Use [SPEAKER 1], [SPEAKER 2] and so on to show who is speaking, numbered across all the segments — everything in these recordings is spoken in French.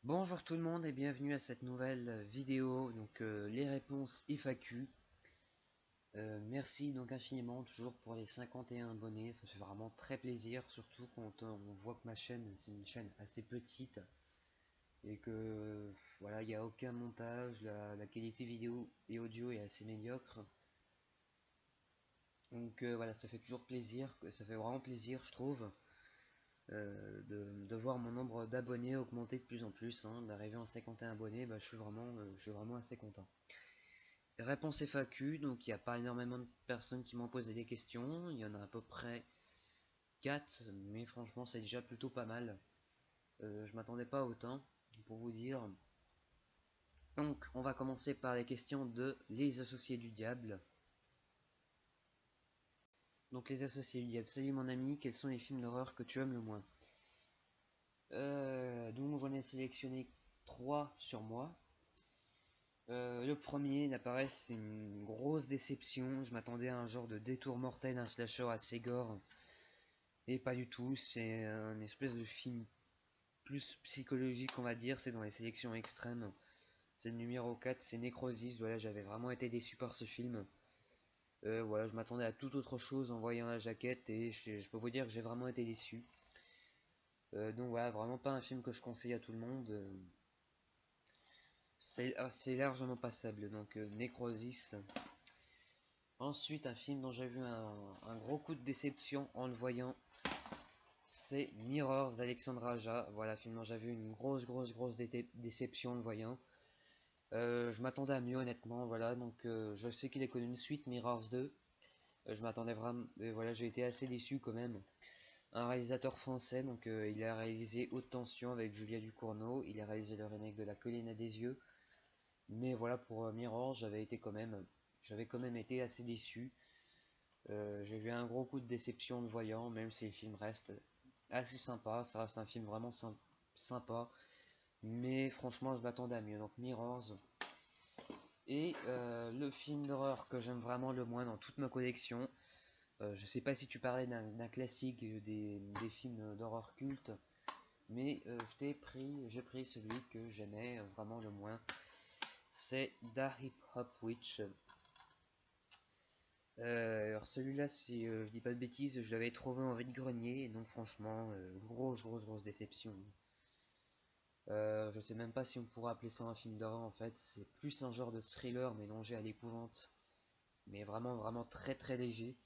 [SPEAKER 1] Bonjour tout le monde et bienvenue à cette nouvelle vidéo, donc les réponses FAQ. Merci donc infiniment toujours pour les 51 abonnés, ça fait vraiment très plaisir, surtout quand on voit que ma chaîne c'est une chaîne assez petite et que voilà, il n'y a aucun montage, la qualité vidéo et audio est assez médiocre. Donc voilà, ça fait toujours plaisir, ça fait vraiment plaisir je trouve. De voir mon nombre d'abonnés augmenter de plus en plus, hein, d'arriver en 51 abonnés, bah, je suis vraiment assez content. Réponse FAQ, donc il n'y a pas énormément de personnes qui m'ont posé des questions, il y en a à peu près 4, mais franchement c'est déjà plutôt pas mal. Je m'attendais pas à autant, pour vous dire. Donc on va commencer par les questions de Les Associés du Diable. Donc Les Associés du Diable, salut mon ami, quels sont les films d'horreur que tu aimes le moins? Donc j'en ai sélectionné 3 sur moi. Le premier, l'apparaît, c'est une grosse déception. Je m'attendais à un genre de détour mortel, un slasher assez gore. Et pas du tout, c'est un espèce de film plus psychologique, on va dire. C'est dans les sélections extrêmes. C'est le numéro 4, c'est Necrosis. Voilà, j'avais vraiment été déçu par ce film. Voilà, je m'attendais à toute autre chose en voyant la jaquette et je peux vous dire que j'ai vraiment été déçu. Donc voilà, vraiment pas un film que je conseille à tout le monde. C'est largement passable. Donc Necrosis. Ensuite, un film dont j'ai vu un gros coup de déception en le voyant, c'est Mirrors d'Alexandre Aja. Voilà, film dont j'avais eu une grosse déception en le voyant. Je m'attendais à mieux honnêtement, voilà, donc je sais qu'il est connu une suite, Mirrors 2. Je m'attendais vraiment, voilà, j'ai été assez déçu quand même. Un réalisateur français, donc il a réalisé Haute Tension avec Julia Ducournau, il a réalisé le remake de La Colline à des yeux. Mais voilà, pour Mirrors, j'avais quand même été assez déçu. J'ai eu un gros coup de déception en le voyant, même si le film reste assez sympa, ça reste un film vraiment sympa, mais franchement je m'attendais à mieux. Donc Mirrors. Et le film d'horreur que j'aime vraiment le moins dans toute ma collection, je sais pas si tu parlais d'un classique, des films d'horreur culte, mais j'ai pris celui que j'aimais vraiment le moins, c'est The Hip Hop Witch. Alors celui-là, si je dis pas de bêtises, je l'avais trouvé en vide-grenier, et donc franchement, grosse déception. Je sais même pas si on pourrait appeler ça un film d'horreur en fait, c'est plus un genre de thriller mélangé à l'épouvante, mais vraiment très léger.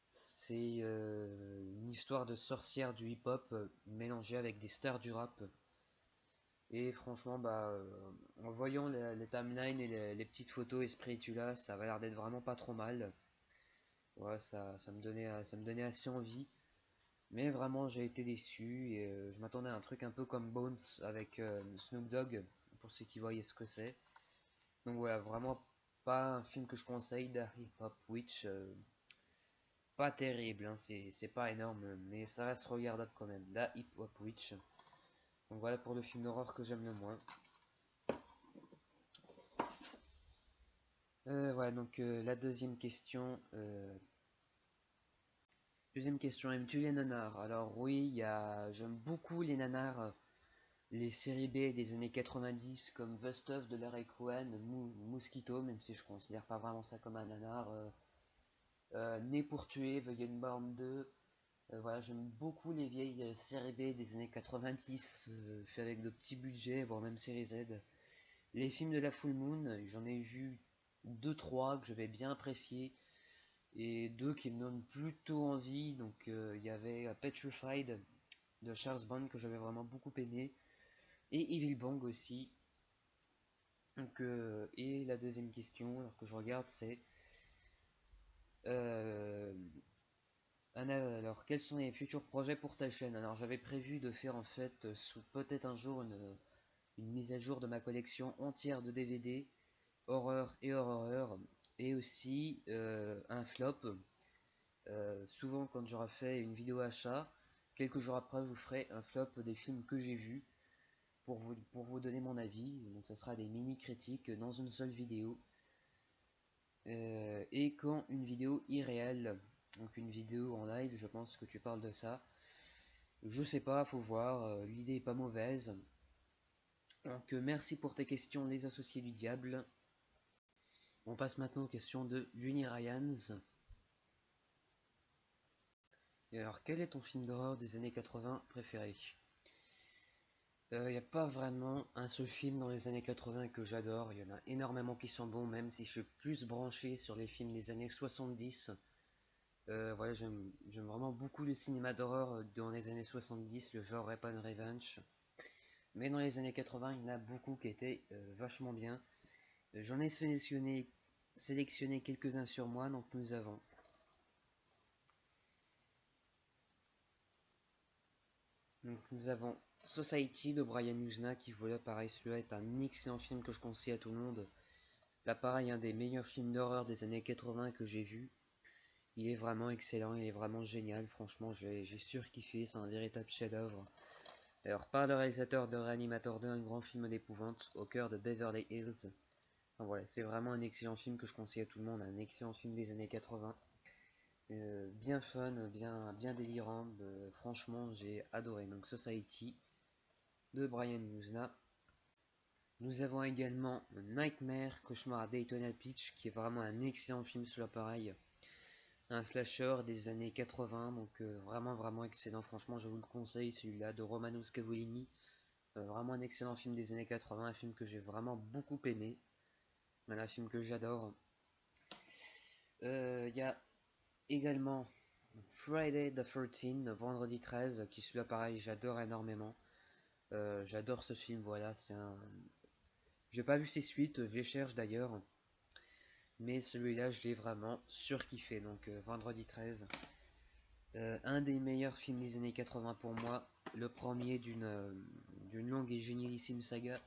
[SPEAKER 1] C'est une histoire de sorcière du hip-hop mélangée avec des stars du rap. Et franchement, en voyant les timelines et les petites photos esprit là, ça va l'air d'être vraiment pas trop mal. Ouais, ça me donnait assez envie. Mais vraiment, j'ai été déçu et je m'attendais à un truc un peu comme Bones avec Snoop Dogg, pour ceux qui voyaient ce que c'est. Donc voilà, vraiment pas un film que je conseille, The Hip Hop Witch. Pas terrible, hein, c'est pas énorme, mais ça reste regardable quand même. The Hip Hop Witch. Donc voilà pour le film d'horreur que j'aime le moins. Voilà, donc la deuxième question. Deuxième question, aimes-tu les nanars? Alors oui, j'aime beaucoup les nanars. Les séries B des années 90 comme The Stuff de Larry Cohen, Mosquito, même si je considère pas vraiment ça comme un nanar, Né pour tuer, The Unborn 2, voilà, j'aime beaucoup les vieilles séries B des années 90, fait avec de petits budgets, voire même série Z. Les films de la Full Moon, j'en ai vu deux trois que j'avais bien appréciés, et deux qui me donnent plutôt envie, donc il y avait Petrified de Charles Bond que j'avais vraiment beaucoup aimé, et Evil Bong aussi. Donc, et la deuxième question, alors que je regarde, c'est euh, alors quels sont les futurs projets pour ta chaîne? Alors j'avais prévu de faire en fait sous peut-être un jour une mise à jour de ma collection entière de DVD horreur et horreur et aussi un flop. Souvent quand j'aurai fait une vidéo achat, quelques jours après je vous ferai un flop des films que j'ai vus pour vous donner mon avis. Donc ça sera des mini critiques dans une seule vidéo. Et quand une vidéo irréelle, donc une vidéo en live, je pense que tu parles de ça. Je sais pas, faut voir, l'idée est pas mauvaise. Donc merci pour tes questions, les associés du diable. On passe maintenant aux questions de Uni Ryans. Et alors, quel est ton film d'horreur des années 80 préféré? Il n'y a pas vraiment un seul film dans les années 80 que j'adore. Il y en a énormément qui sont bons, même si je suis plus branché sur les films des années 70. Voilà, j'aime vraiment beaucoup le cinéma d'horreur dans les années 70, le genre Rap and Revenge. Mais dans les années 80, il y en a beaucoup qui étaient vachement bien. J'en ai sélectionné quelques-uns sur moi, donc nous avons Society de Brian Usna qui, voilà, pareil, celui-là est un excellent film que je conseille à tout le monde. Là, pareil, un des meilleurs films d'horreur des années 80 que j'ai vu. Il est vraiment excellent, il est vraiment génial, franchement, j'ai surkiffé, c'est un véritable chef-d'œuvre. Alors, par le réalisateur de Reanimator 2, un grand film d'épouvante au cœur de Beverly Hills. Enfin, voilà, c'est vraiment un excellent film que je conseille à tout le monde, un excellent film des années 80. Bien fun, bien délirant, franchement, j'ai adoré. Donc, Society de Brian Usna. Nous avons également Nightmare, Cauchemar à Daytona Beach, qui est vraiment un excellent film sur l'appareil. Un slasher des années 80, donc vraiment excellent. Franchement, je vous le conseille, celui-là de Romano Scavolini. Vraiment un excellent film des années 80, un film que j'ai vraiment beaucoup aimé. Un film que j'adore. Il y a également Friday the 13th, vendredi 13, qui celui-là pareil, j'adore énormément. J'adore ce film, voilà, c'est un... J'ai pas vu ses suites, je les cherche d'ailleurs. Mais celui-là, je l'ai vraiment surkiffé, donc vendredi 13. Un des meilleurs films des années 80 pour moi, le premier d'une longue et génialissime saga.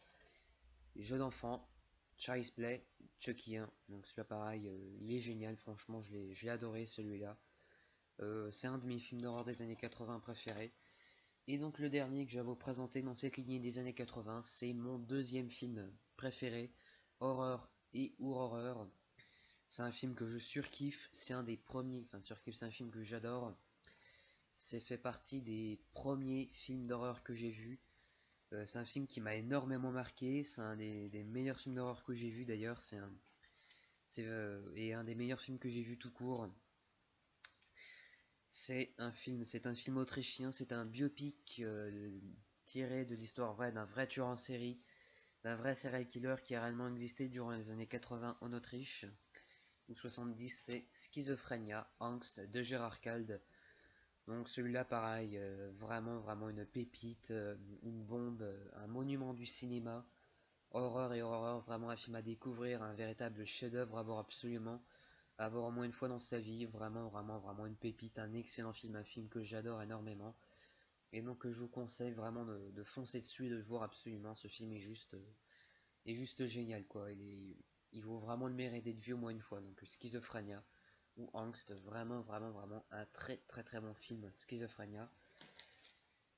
[SPEAKER 1] Jeu d'enfant, Child's Play, Chucky 1. Donc celui-là pareil, il est génial, franchement, je l'ai adoré celui-là. C'est un de mes films d'horreur des années 80 préférés. Et donc le dernier que je vais vous présenter dans cette lignée des années 80, c'est mon deuxième film préféré, horreur et ou horreur. C'est un film que je surkiffe, c'est un des premiers, enfin surkiffe, c'est un film que j'adore. C'est fait partie des premiers films d'horreur que j'ai vus. C'est un film qui m'a énormément marqué, c'est un des meilleurs films d'horreur que j'ai vu d'ailleurs, et un des meilleurs films que j'ai vu tout court. C'est un film autrichien, c'est un biopic tiré de l'histoire vraie d'un vrai tueur en série, d'un vrai serial killer qui a réellement existé durant les années 80 en Autriche. Ou 70, c'est Schizophrénia, Angst de Gérard Kald. Donc celui-là pareil, vraiment une pépite, une bombe, un monument du cinéma. Horreur et horreur, vraiment un film à découvrir, un véritable chef-d'œuvre à voir absolument, à voir au moins une fois dans sa vie, vraiment une pépite, un excellent film, un film que j'adore énormément. Et donc je vous conseille vraiment de foncer dessus et de le voir absolument, ce film est juste génial quoi, il vaut vraiment le mérite d'être vu au moins une fois, donc Schizophrénia ou Angst, vraiment un très bon film, Schizophrénia.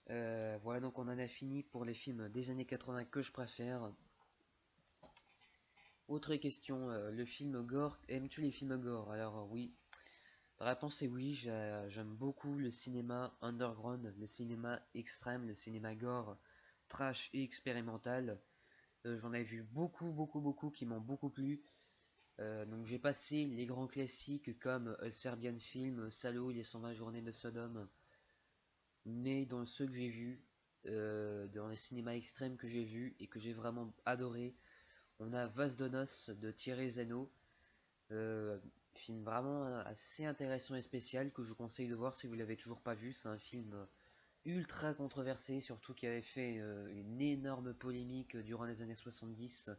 [SPEAKER 1] Voilà, donc on en a fini pour les films des années 80 que je préfère. Autre question, le film gore, aimes-tu les films gore? Alors oui, la réponse est oui, j'aime beaucoup le cinéma underground, le cinéma extrême, le cinéma gore, trash et expérimental. J'en ai vu beaucoup qui m'ont beaucoup plu. Donc j'ai passé les grands classiques comme Serbian Film, Salo, Les 120 journées de Sodome. Mais dans ceux que j'ai vus, dans les cinémas extrêmes que j'ai vus et que j'ai vraiment adoré, on a Vas Donos de Thierry Zeno. Film vraiment assez intéressant et spécial que je vous conseille de voir si vous ne l'avez toujours pas vu. C'est un film ultra controversé, surtout qui avait fait une énorme polémique durant les années 70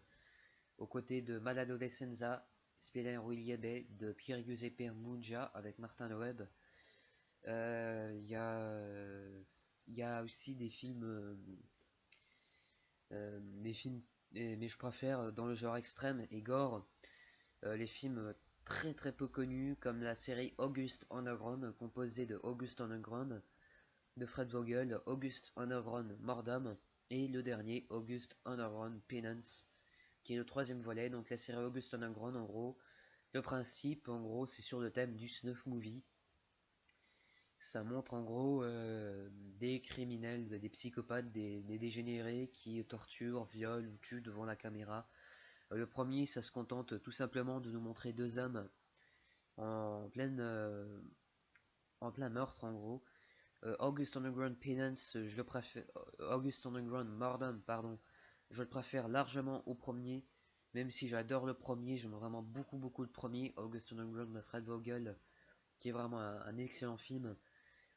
[SPEAKER 1] aux côtés de Maladolescenza, Spielen Ruiliebe, de Pierre Giuseppe Mungia avec Martin Loeb. Il y a aussi des films, mais je préfère dans le genre extrême et gore, les films très peu connus comme la série August Underground composée de August Underground, de Fred Vogel, August Underground Mordom et le dernier August Underground Penance qui est le troisième volet. Donc la série August Underground, en gros, le principe en gros c'est sur le thème du snuff movie. Ça montre en gros des criminels, des psychopathes, des dégénérés qui torturent, violent ou tuent devant la caméra. Le premier, ça se contente tout simplement de nous montrer deux hommes en en plein meurtre en gros. August Underground Penance, je le préfère. August Underground Murder, pardon, je le préfère largement au premier. Même si j'adore le premier, j'aime vraiment beaucoup le premier. August Underground de Fred Vogel, qui est vraiment un excellent film.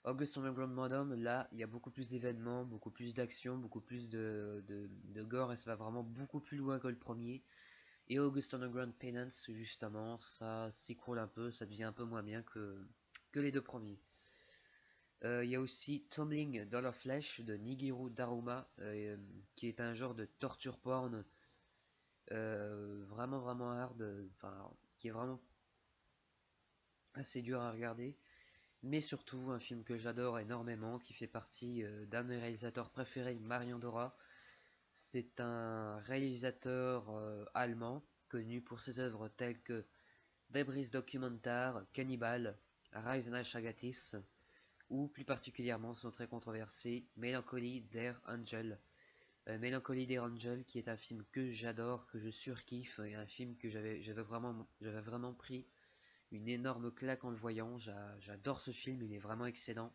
[SPEAKER 1] August Underground Murder, là, il y a beaucoup plus d'événements, beaucoup plus d'action, beaucoup plus de gore, et ça va vraiment beaucoup plus loin que le premier. Et August Underground Penance, justement, ça s'écroule un peu, ça devient un peu moins bien que les deux premiers. Il y a aussi Tumbling Dollar Flesh de Nigiru Daruma, qui est un genre de torture porn vraiment hard, enfin, qui est vraiment assez dur à regarder. Mais surtout un film que j'adore énormément, qui fait partie d'un de mes réalisateurs préférés, Marian Dora. C'est un réalisateur allemand, connu pour ses œuvres telles que Debris Dokumentar, Cannibal, Reise nach Agathis, ou plus particulièrement son très controversé Melancholy der Angel. Melancholy der Angel, qui est un film que j'adore, que je surkiffe, et un film que j'avais vraiment pris une énorme claque en le voyant. J'adore ce film, il est vraiment excellent.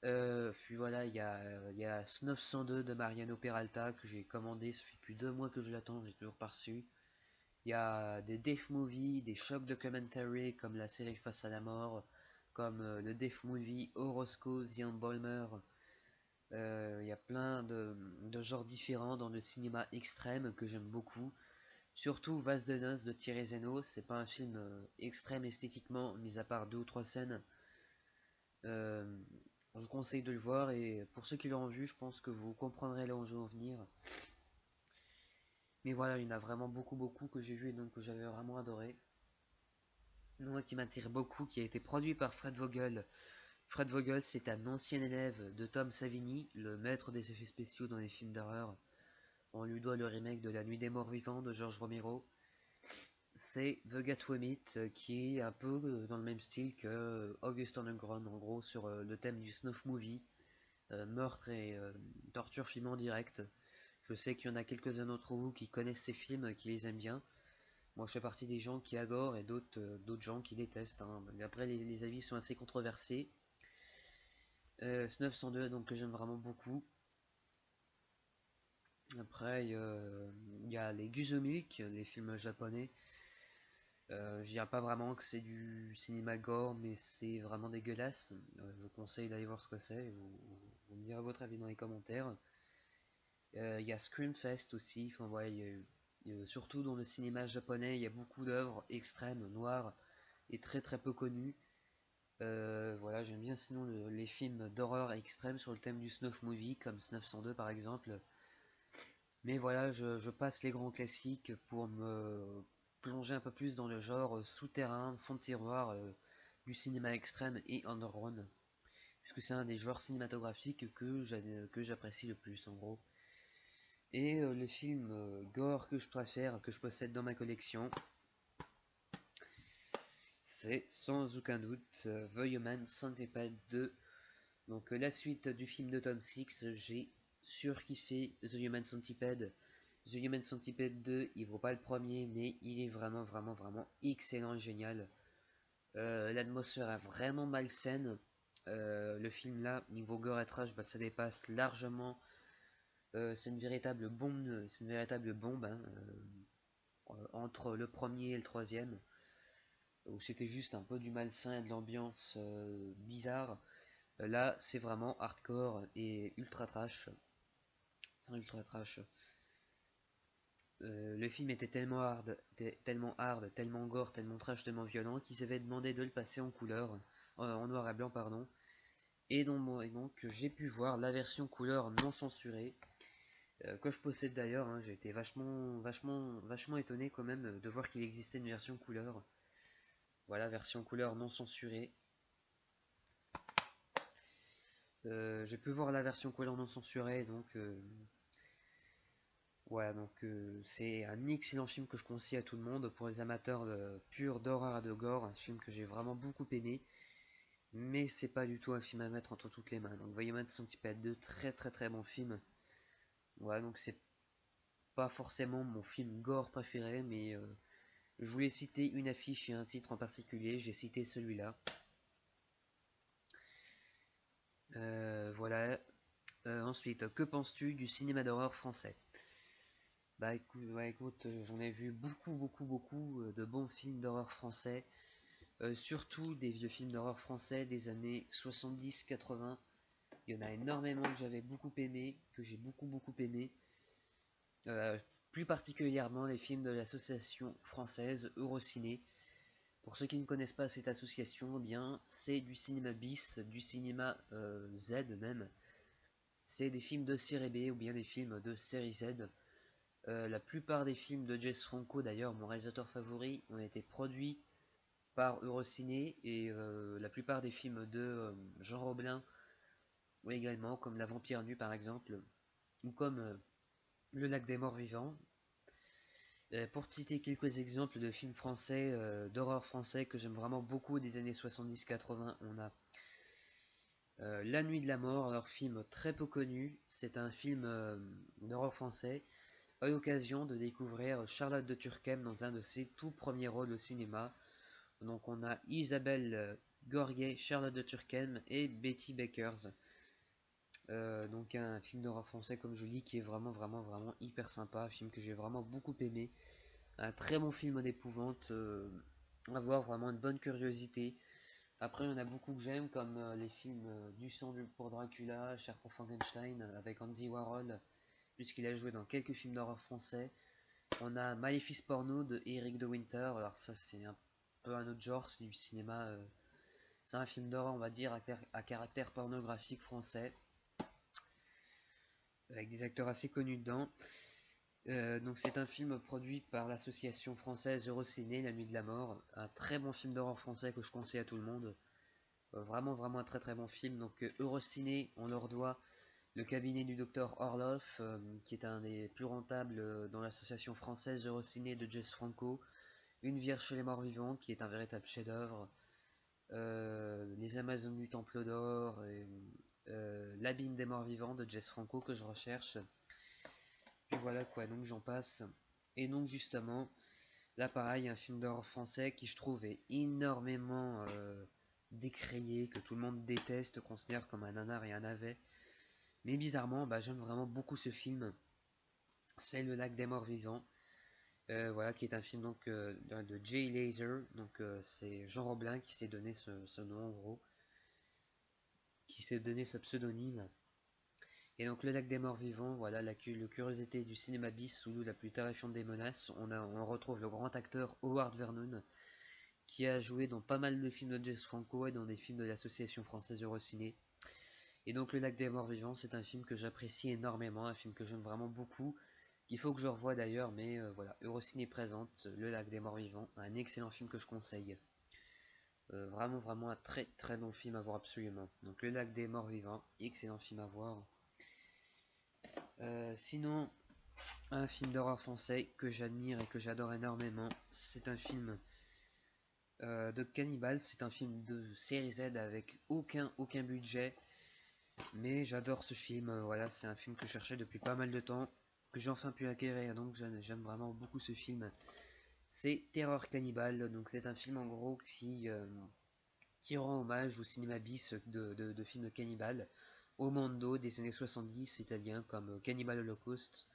[SPEAKER 1] Puis voilà, il y a 902 de Mariano Peralta que j'ai commandé, ça fait plus de 2 mois que je l'attends, j'ai toujours pas reçu. Il y a des death movies, des shocks documentary comme la série Face à la mort, comme le death movie Oroscoe The Embalmer. Il y a plein de genres différents dans le cinéma extrême que j'aime beaucoup. Surtout Vase de noces de Thierry Zeno, c'est pas un film extrême esthétiquement, mis à part deux ou trois scènes. Euh, je vous conseille de le voir, et pour ceux qui l'ont vu, je pense que vous comprendrez là où je veux en venir. Mais voilà, il y en a vraiment beaucoup que j'ai vu et donc que j'avais vraiment adoré. Un qui m'attire beaucoup, qui a été produit par Fred Vogel. Fred Vogel, c'est un ancien élève de Tom Savini, le maître des effets spéciaux dans les films d'horreur. On lui doit le remake de La Nuit des Morts Vivants de George Romero. C'est The Gatway qui est un peu dans le même style que August Underground, en gros sur le thème du snuff movie, meurtre et torture film en direct. Je sais qu'il y en a quelques-uns d'entre vous qui connaissent ces films, qui les aiment bien. Moi, je fais partie des gens qui adorent et d'autres gens qui détestent, hein. Mais après, les avis sont assez controversés. Snuff 102, donc que j'aime vraiment beaucoup. Après, il y a les Guzomilk, les films japonais. Je dirais pas vraiment que c'est du cinéma gore, mais c'est vraiment dégueulasse. Je vous conseille d'aller voir ce que c'est. Vous me direz votre avis dans les commentaires. Il y a Screamfest aussi. Enfin, ouais, surtout dans le cinéma japonais, il y a beaucoup d'œuvres extrêmes, noires et très peu connues. Voilà, j'aime bien sinon les films d'horreur extrêmes sur le thème du snuff movie, comme Snuff 102 par exemple. Mais voilà, je passe les grands classiques pour me plonger un peu plus dans le genre souterrain, fond de tiroir du cinéma extrême et underground, puisque c'est un des genres cinématographiques que j'apprécie le plus en gros. Et le film gore que je préfère, que je possède dans ma collection, c'est sans aucun doute The Human Centipede 2. Donc la suite du film de Tom Six, j'ai surkiffé The Human Centipede. The Human Centipede 2, il vaut pas le premier, mais il est vraiment excellent et génial. L'atmosphère est vraiment malsaine. Le film là, niveau gore et trash, bah, ça dépasse largement. C'est une véritable bombe, hein, entre le premier et le troisième, où c'était juste un peu du malsain et de l'ambiance bizarre. Là, c'est vraiment hardcore et ultra trash. Enfin, ultra trash. Le film était tellement hard, tellement gore, tellement trash, tellement violent qu'ils avaient demandé de le passer en couleur, en noir et blanc, pardon. Et donc j'ai pu voir la version couleur non censurée, que je possède d'ailleurs, hein. J'ai été vachement étonné quand même de voir qu'il existait une version couleur. Voilà, version couleur non censurée. J'ai pu voir la version couleur non censurée, donc voilà, donc c'est un excellent film que je conseille à tout le monde pour les amateurs purs d'horreur et de gore, un film que j'ai vraiment beaucoup aimé. mais c'est pas du tout un film à mettre entre toutes les mains. Donc Violet Centipede 2, très très très bon film. Voilà, donc c'est pas forcément mon film gore préféré, mais je voulais citer une affiche et un titre en particulier, j'ai cité celui-là. Voilà. Ensuite, que penses-tu du cinéma d'horreur français? Bah écoute, ouais, écoute, j'en ai vu beaucoup de bons films d'horreur français, surtout des vieux films d'horreur français des années 70-80. Il y en a énormément que j'avais beaucoup aimé, que j'ai beaucoup aimé. Euh, Plus particulièrement les films de l'association française Eurociné. Pour ceux qui ne connaissent pas cette association, eh bien c'est du cinéma bis, du cinéma Z même. C'est des films de série B ou bien des films de série Z. La plupart des films de Jess Franco, d'ailleurs, mon réalisateur favori, ont été produits par Eurociné et la plupart des films de Jean Roblin, ou également comme La Vampire Nue par exemple, ou comme Le Lac des Morts Vivants. Pour citer quelques exemples de films français, d'horreur français que j'aime vraiment beaucoup des années 70-80, on a La Nuit de la Mort, leur film très peu connu, c'est un film d'horreur français à l'occasion de découvrir Charlotte de Turckheim dans un de ses tout premiers rôles au cinéma. Donc on a Isabelle Gorgé, Charlotte de Turckheim et Betty Bakers. Donc un film d'horreur français comme je dis qui est vraiment hyper sympa, un film que j'ai vraiment beaucoup aimé. Un très bon film d'épouvante, à voir vraiment une bonne curiosité. Après il y en a beaucoup que j'aime comme les films Du sang pour Dracula, Cher pour Frankenstein avec Andy Warhol, puisqu'il a joué dans quelques films d'horreur français. On a Maléfice Porno de Eric de Winter. Alors ça c'est un peu un autre genre, c'est du cinéma. C'est un film d'horreur on va dire à caractère pornographique français. Avec des acteurs assez connus dedans. Donc c'est un film produit par l'association française Eurociné, La Nuit de la Mort. Un très bon film d'horreur français que je conseille à tout le monde. Vraiment un très bon film. Donc Eurociné, on leur doit le cabinet du docteur Orloff, qui est un des plus rentables dans l'association française Eurociné de Jess Franco. Une Vierge chez les morts vivants, qui est un véritable chef-d'œuvre. Les Amazones du Temple d'Or, L'Abîme des morts vivants de Jess Franco que je recherche. Puis voilà quoi, donc j'en passe. Et donc justement, là pareil, un film d'horreur français qui je trouve est énormément décrié, que tout le monde déteste, considère comme un nanar et un navet. Mais bizarrement, bah, j'aime vraiment beaucoup ce film. C'est Le Lac des Morts Vivants. Voilà, qui est un film donc de Jay Laser. Donc c'est Jean Roblin qui s'est donné ce nom en gros, qui s'est donné ce pseudonyme. Et donc Le Lac des Morts Vivants, voilà la curiosité du cinéma bis sous la plus terrifiante des menaces. On retrouve le grand acteur Howard Vernon, qui a joué dans pas mal de films de Jess Franco et dans des films de l'association française Eurociné. Et donc Le Lac des Morts Vivants, c'est un film que j'apprécie énormément, un film que j'aime vraiment beaucoup, qu'il faut que je revoie d'ailleurs, mais voilà, Eurociné présente Le Lac des Morts Vivants, un excellent film que je conseille. Vraiment un très bon film à voir absolument. Donc Le Lac des Morts Vivants, excellent film à voir. Sinon, un film d'horreur français que j'admire et que j'adore énormément, c'est un film de cannibale, c'est un film de série Z avec aucun budget, mais j'adore ce film, voilà, c'est un film que je cherchais depuis pas mal de temps, que j'ai enfin pu acquérir, donc j'aime vraiment beaucoup ce film. C'est Terreur Cannibale, donc c'est un film en gros qui rend hommage au cinéma bis de films de cannibale, au Mondo des années 70 italiens comme Cannibal Holocaust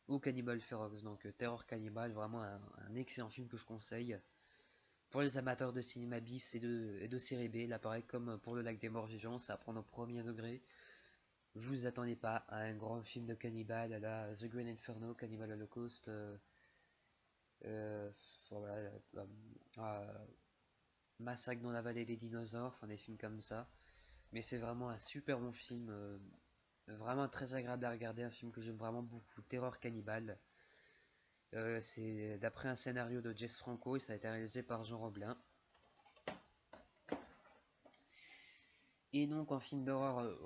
[SPEAKER 1] ou Cannibal Ferox. Donc Terror Cannibal, vraiment un excellent film que je conseille. Pour les amateurs de cinéma bis et de série B, là pareil comme pour Le Lac des Morts Vivants, ça à prendre au premier degré. Vous attendez pas à un grand film de cannibale à la The Green Inferno, Cannibal Holocaust, voilà, Massacre dans la vallée des dinosaures, enfin des films comme ça. Mais c'est vraiment un super bon film, vraiment très agréable à regarder, un film que j'aime vraiment beaucoup, Terreur Cannibale. C'est d'après un scénario de Jess Franco et ça a été réalisé par Jean Roblin. Et donc en film d'horreur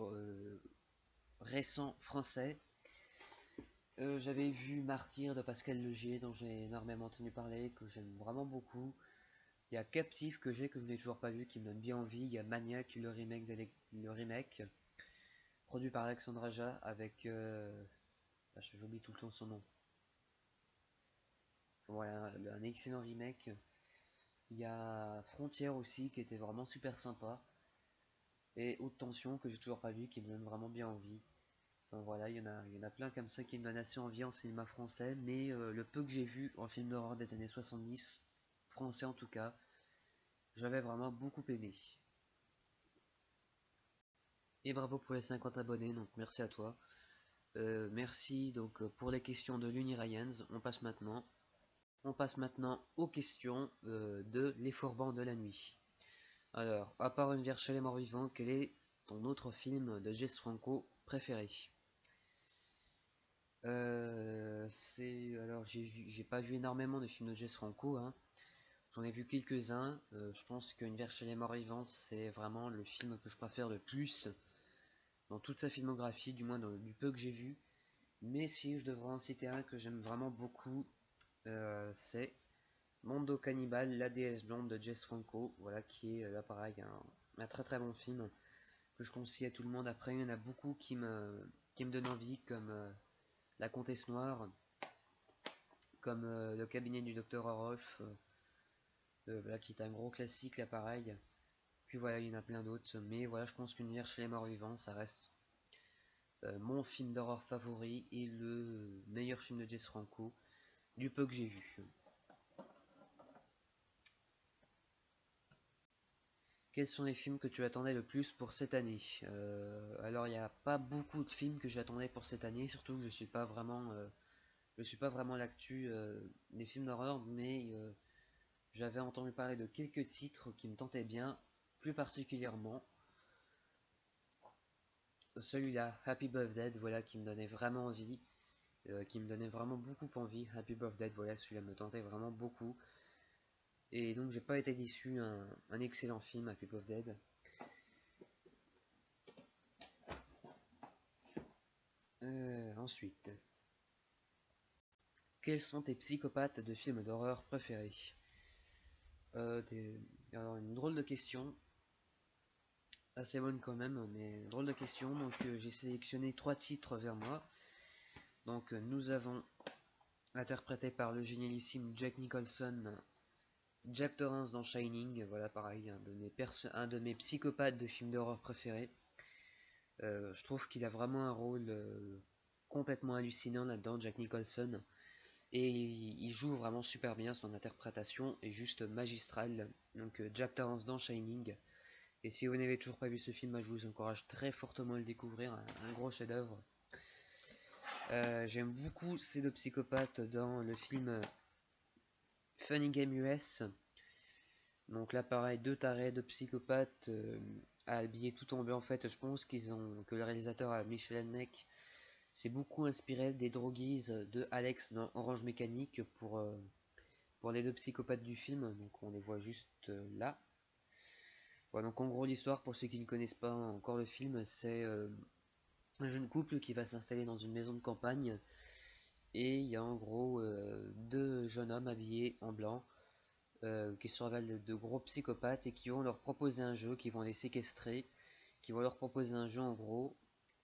[SPEAKER 1] récent français, j'avais vu Martyr de Pascal Legier, dont j'ai énormément entendu parler, que j'aime vraiment beaucoup. Il y a Captive que je n'ai toujours pas vu, qui me donne bien envie. Il y a Maniac, le remake produit par Alexandre Aja avec... j'oublie tout le temps son nom. Voilà, un excellent remake. Il y a Frontière aussi qui était vraiment super sympa. Et Haute Tension que j'ai toujours pas vu qui me donne vraiment bien envie. Enfin, voilà, il y en a plein comme ça qui me donnent assez envie en cinéma français. Mais le peu que j'ai vu en film d'horreur des années 70, français en tout cas, j'avais vraiment beaucoup aimé. Et bravo pour les 50 abonnés, donc merci à toi. Merci donc pour les questions de l'Uni Ryans. On passe maintenant aux questions de Les Forbans de la nuit. Alors, à part Une Vierge chez les morts vivants, quel est ton autre film de Jess Franco préféré? Alors j'ai pas vu énormément de films de Jess Franco, hein. J'en ai vu quelques-uns. Je pense qu'Une Vierge chez les morts vivants, c'est vraiment le film que je préfère le plus dans toute sa filmographie, du moins du peu que j'ai vu. Mais si je devrais en citer un que j'aime vraiment beaucoup, c'est Mondo Cannibal, la déesse blonde de Jess Franco, voilà, qui est là pareil, un très très bon film que je conseille à tout le monde. Après, il y en a beaucoup qui me donnent envie, comme La Comtesse Noire, comme Le cabinet du docteur Orof, voilà, qui est un gros classique là pareil. Puis voilà, il y en a plein d'autres, mais voilà, je pense qu'Une Vierge chez les morts vivants, ça reste mon film d'horreur favori et le meilleur film de Jess Franco, du peu que j'ai vu. Quels sont les films que tu attendais le plus pour cette année? Alors il n'y a pas beaucoup de films que j'attendais pour cette année, surtout que je suis pas vraiment l'actu des films d'horreur, mais j'avais entendu parler de quelques titres qui me tentaient bien, plus particulièrement celui-là, Happy Birthday, voilà, qui me donnait vraiment envie, qui me donnait vraiment beaucoup envie. Happy Birthday, voilà, celui-là me tentait vraiment beaucoup, et donc j'ai pas été déçu, un excellent film, Happy Birthday. Ensuite, quels sont tes psychopathes de films d'horreur préférés? euh, des- Alors, une drôle de question, assez bonne quand même, mais drôle de question. Donc, j'ai sélectionné trois titres vers moi. Donc, nous avons, interprété par le génialissime Jack Nicholson, Jack Torrance dans Shining. Voilà, pareil, un de mes psychopathes de films d'horreur préférés. Je trouve qu'il a vraiment un rôle complètement hallucinant là-dedans, Jack Nicholson. Et il joue vraiment super bien, son interprétation est juste magistrale. Donc Jack Torrance dans Shining. Et si vous n'avez toujours pas vu ce film, je vous encourage très fortement à le découvrir, un gros chef-d'œuvre. J'aime beaucoup ces deux psychopathes dans le film Funny Game US. Donc là pareil, deux tarés, deux psychopathes habillés tout en bleu. En fait, je pense que le réalisateur Michel Haneke s'est beaucoup inspiré des droguises de Alex dans Orange Mécanique pour les deux psychopathes du film. Donc on les voit juste là. Voilà, donc en gros l'histoire, pour ceux qui ne connaissent pas encore le film, c'est un jeune couple qui va s'installer dans une maison de campagne, et il y a en gros deux jeunes hommes habillés en blanc qui se révèlent de gros psychopathes et qui vont leur proposer un jeu, qui vont les séquestrer, qui vont leur proposer un jeu en gros.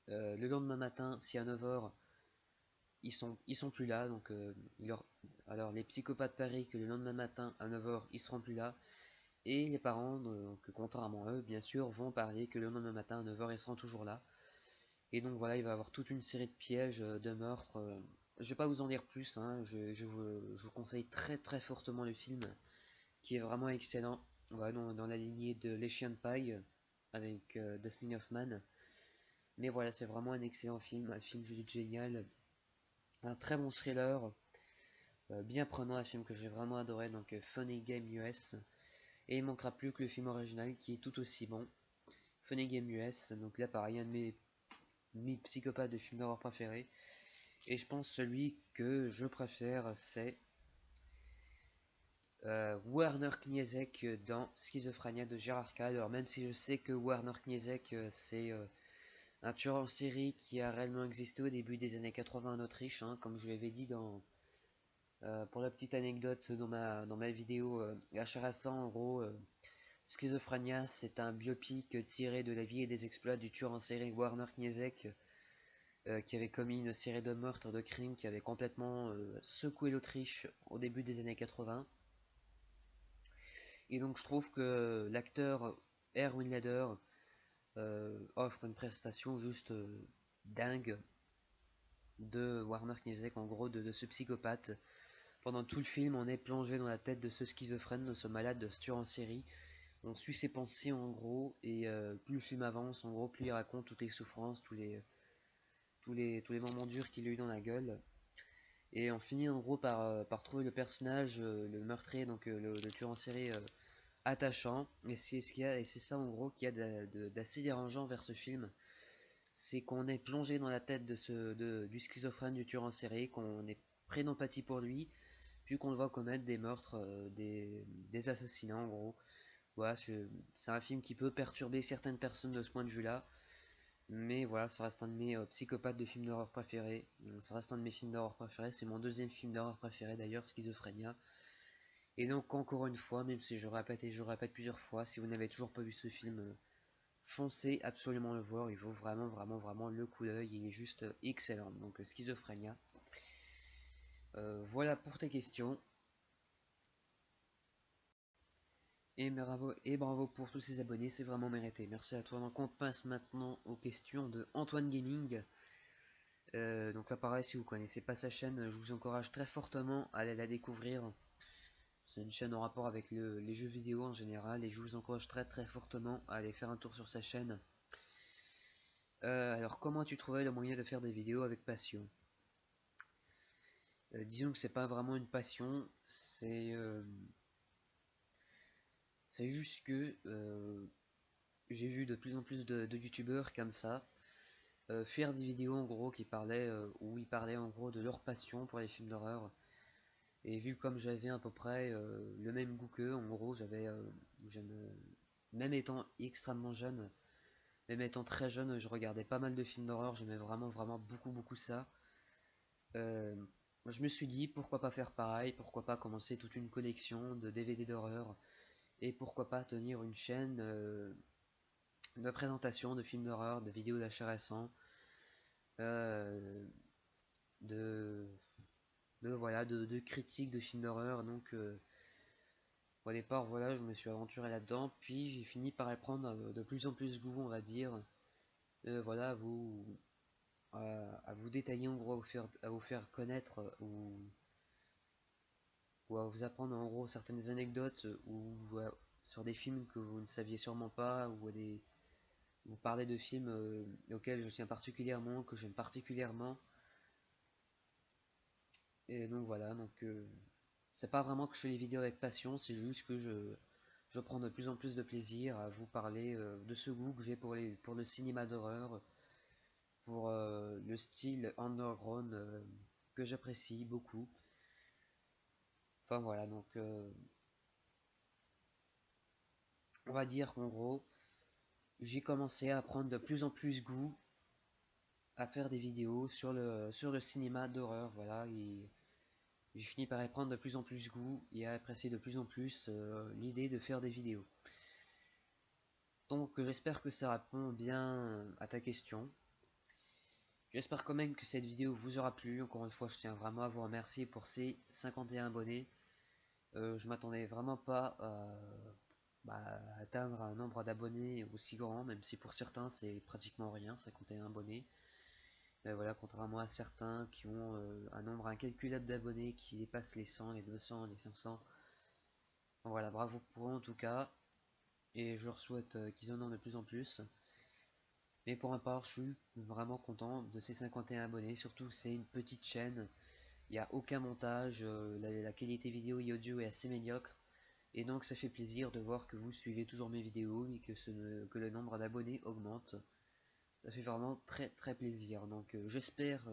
[SPEAKER 1] Le lendemain matin, si à 9h ils sont plus là, donc alors les psychopathes parient que le lendemain matin à 9h ils seront plus là, et les parents, que contrairement à eux bien sûr, vont parier que le lendemain matin à 9h ils seront toujours là. Et donc voilà, il va y avoir toute une série de pièges, de meurtres. Je vais pas vous en dire plus, hein, je vous conseille très très fortement le film, qui est vraiment excellent. Voilà, dans la lignée de Les Chiens de Paille, avec Dustin Hoffman. Mais voilà, c'est vraiment un excellent film, un film juste génial. Un très bon thriller, bien prenant, un film que j'ai vraiment adoré, donc Funny Game US. Et il manquera plus que le film original qui est tout aussi bon. Funny Game US, donc là pareil, un de mes psychopathes de films d'horreur préférés. Et je pense celui que je préfère, c'est Werner Kniezek dans Schizophrenia de Gérard Kahn. Alors même si je sais que Werner Kniezek c'est un tueur en série qui a réellement existé au début des années 80 en Autriche, hein, comme je l'avais dit Pour la petite anecdote, dans ma vidéo HRS1, en gros, Schizophrenia, c'est un biopic tiré de la vie et des exploits du tueur en série Warner Kniezek, qui avait commis une série de meurtres, de crimes qui avait complètement secoué l'Autriche au début des années 80. Et donc je trouve que l'acteur Erwin Leder offre une prestation juste dingue de Warner Kniezek, en gros de ce psychopathe. Pendant tout le film, on est plongé dans la tête de ce schizophrène, de ce malade, de ce tueur en série. On suit ses pensées en gros, et plus le film avance, en gros, plus il raconte toutes les souffrances, tous les moments durs qu'il a eu dans la gueule. Et on finit en gros par trouver le personnage, le meurtrier, donc le tueur en série attachant. Et c'est ce qu'il y a, et c'est ça en gros qu'il y a d'assez dérangeant vers ce film. C'est qu'on est plongé dans la tête du schizophrène, du tueur en série, qu'on est pris d'empathie pour lui, puis qu'on le voit commettre des meurtres, des assassinats en gros. Voilà, c'est un film qui peut perturber certaines personnes de ce point de vue-là, mais voilà, ça reste un de mes psychopathes de films d'horreur préférés. Ça reste un de mes films d'horreur préférés. C'est mon deuxième film d'horreur préféré d'ailleurs, Schizophrénia. Et donc, encore une fois, même si je répète et je répète plusieurs fois, si vous n'avez toujours pas vu ce film, foncez absolument le voir. Il vaut vraiment, vraiment, vraiment le coup d'œil. Il est juste excellent. Donc, Schizophrénia. Voilà pour tes questions. Et bravo pour tous ces abonnés, c'est vraiment mérité. Merci à toi. Donc on passe maintenant aux questions de Antoine Gaming. Donc là pareil, si vous connaissez pas sa chaîne, je vous encourage très fortement à aller la découvrir. C'est une chaîne en rapport avec les jeux vidéo en général, et je vous encourage très très fortement à aller faire un tour sur sa chaîne. Alors comment as-tu trouvé le moyen de faire des vidéos avec passion? Disons que c'est pas vraiment une passion, c'est juste que j'ai vu de plus en plus de youtubeurs comme ça faire des vidéos en gros où ils parlaient en gros de leur passion pour les films d'horreur. Et vu comme j'avais à peu près le même goût qu'eux, en gros même étant extrêmement jeune, même étant très jeune, je regardais pas mal de films d'horreur, j'aimais vraiment vraiment beaucoup beaucoup ça. Euh, je me suis dit pourquoi pas faire pareil, pourquoi pas commencer toute une collection de DVD d'horreur, et pourquoi pas tenir une chaîne de présentation de films d'horreur, de vidéos d'achat récents, euh, de, voilà, de critiques de films d'horreur. Donc au départ voilà, je me suis aventuré là-dedans, puis j'ai fini par y prendre de plus en plus goût, on va dire. Voilà, à vous détailler en gros, à vous faire connaître ou à vous apprendre en gros certaines anecdotes ou sur des films que vous ne saviez sûrement pas, ou à vous parler de films auxquels je tiens particulièrement, que j'aime particulièrement. Et donc voilà, donc c'est pas vraiment que je fais les vidéos avec passion, c'est juste que je prends de plus en plus de plaisir à vous parler de ce goût que j'ai pour le cinéma d'horreur, pour le style underground que j'apprécie beaucoup. Enfin voilà, donc on va dire qu'en gros, j'ai commencé à prendre de plus en plus goût à faire des vidéos sur le cinéma d'horreur, voilà, et j'ai fini par y prendre de plus en plus goût et à apprécier de plus en plus l'idée de faire des vidéos. Donc j'espère que ça répond bien à ta question. J'espère quand même que cette vidéo vous aura plu. Encore une fois, je tiens vraiment à vous remercier pour ces 51 abonnés. Je m'attendais vraiment pas à atteindre un nombre d'abonnés aussi grand, même si pour certains c'est pratiquement rien, 51 abonnés. Mais voilà, contrairement à certains qui ont un nombre incalculable d'abonnés qui dépassent les 100, les 200, les 500. Voilà, bravo pour eux en tout cas. Et je leur souhaite qu'ils en ont de plus en plus. Mais pour ma part, je suis vraiment content de ces 51 abonnés, surtout que c'est une petite chaîne, il n'y a aucun montage, la qualité vidéo et audio est assez médiocre, et donc ça fait plaisir de voir que vous suivez toujours mes vidéos et que le nombre d'abonnés augmente. Ça fait vraiment très très plaisir, donc j'espère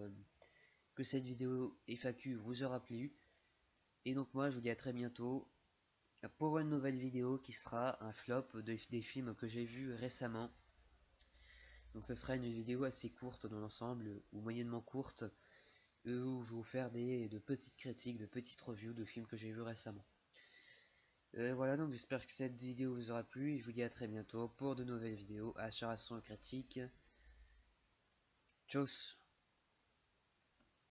[SPEAKER 1] que cette vidéo FAQ vous aura plu, et donc moi je vous dis à très bientôt pour une nouvelle vidéo qui sera un flop des films que j'ai vus récemment. Donc ce sera une vidéo assez courte dans l'ensemble, ou moyennement courte, où je vais vous faire de petites critiques, de petites reviews de films que j'ai vus récemment. Voilà, donc j'espère que cette vidéo vous aura plu et je vous dis à très bientôt pour de nouvelles vidéos à Charasson critique. Tchuss.